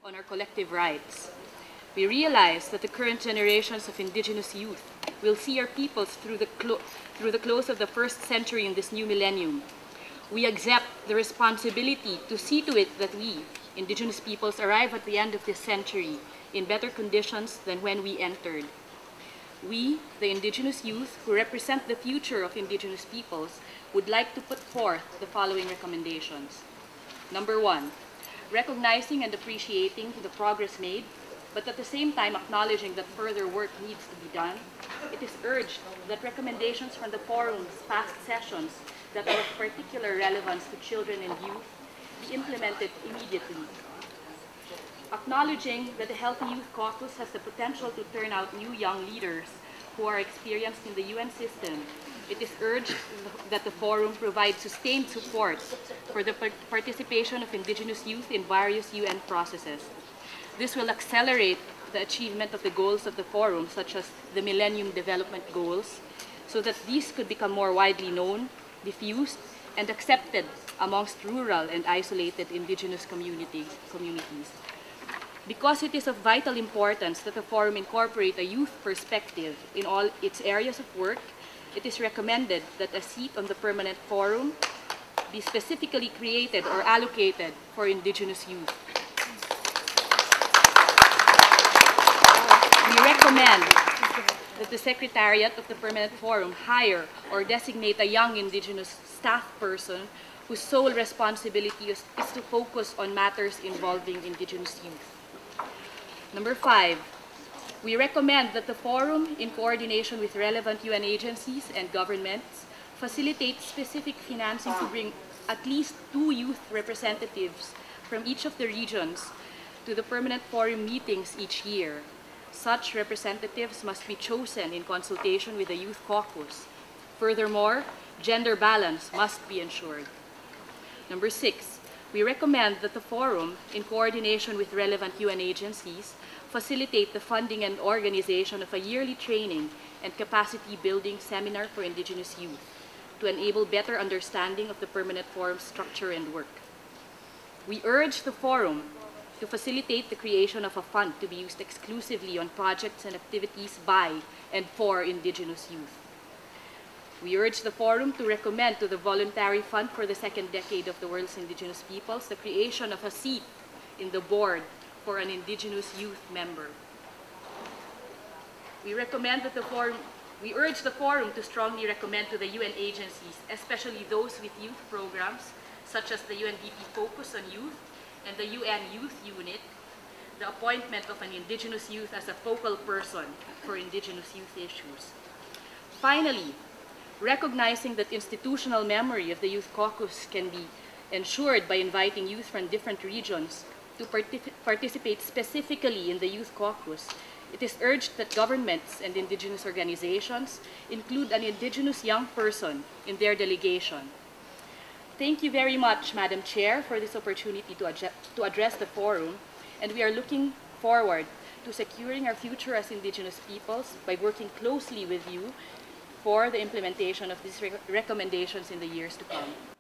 on our collective rights. We realize that the current generations of Indigenous youth will see our peoples through the close of the first century in this new millennium. We accept the responsibility to see to it that we, Indigenous peoples, arrive at the end of this century in better conditions than when we entered. We, the Indigenous youth who represent the future of Indigenous peoples, would like to put forth the following recommendations. Number 1, recognizing and appreciating the progress made, but at the same time acknowledging that further work needs to be done, it is urged that recommendations from the forum's past sessions that are of particular relevance to children and youth be implemented immediately. Acknowledging that the Healthy Youth Caucus has the potential to turn out new young leaders who are experienced in the UN system, it is urged that the forum provide sustained support for the participation of Indigenous youth in various UN processes. This will accelerate the achievement of the goals of the forum, such as the Millennium Development Goals, so that these could become more widely known, diffused, and accepted amongst rural and isolated Indigenous communities. Because it is of vital importance that the forum incorporate a youth perspective in all its areas of work, it is recommended that a seat on the permanent forum be specifically created or allocated for Indigenous youth. We recommend that the Secretariat of the Permanent Forum hire or designate a young Indigenous staff person whose sole responsibility is to focus on matters involving Indigenous youth. Number 5, we recommend that the forum, in coordination with relevant UN agencies and governments, facilitate specific financing to bring at least 2 youth representatives from each of the regions to the permanent forum meetings each year. Such representatives must be chosen in consultation with the Youth Caucus. Furthermore, gender balance must be ensured. Number 6, we recommend that the forum, in coordination with relevant UN agencies, facilitate the funding and organization of a yearly training and capacity building seminar for Indigenous youth to enable better understanding of the permanent forum's structure and work. We urge the forum to facilitate the creation of a fund to be used exclusively on projects and activities by and for Indigenous youth. We urge the forum to recommend to the Voluntary Fund for the second decade of the world's Indigenous peoples the creation of a seat in the board for an Indigenous youth member. We urge the forum to strongly recommend to the UN agencies, especially those with youth programs, such as the UNDP Focus on Youth and the UN Youth Unit, the appointment of an Indigenous youth as a focal person for Indigenous youth issues. Finally, recognizing that institutional memory of the Youth Caucus can be ensured by inviting youth from different regions to participate specifically in the Youth Caucus, it is urged that governments and Indigenous organizations include an Indigenous young person in their delegation. Thank you very much, Madam Chair, for this opportunity to address the forum, and we are looking forward to securing our future as Indigenous peoples by working closely with you for the implementation of these recommendations in the years to come.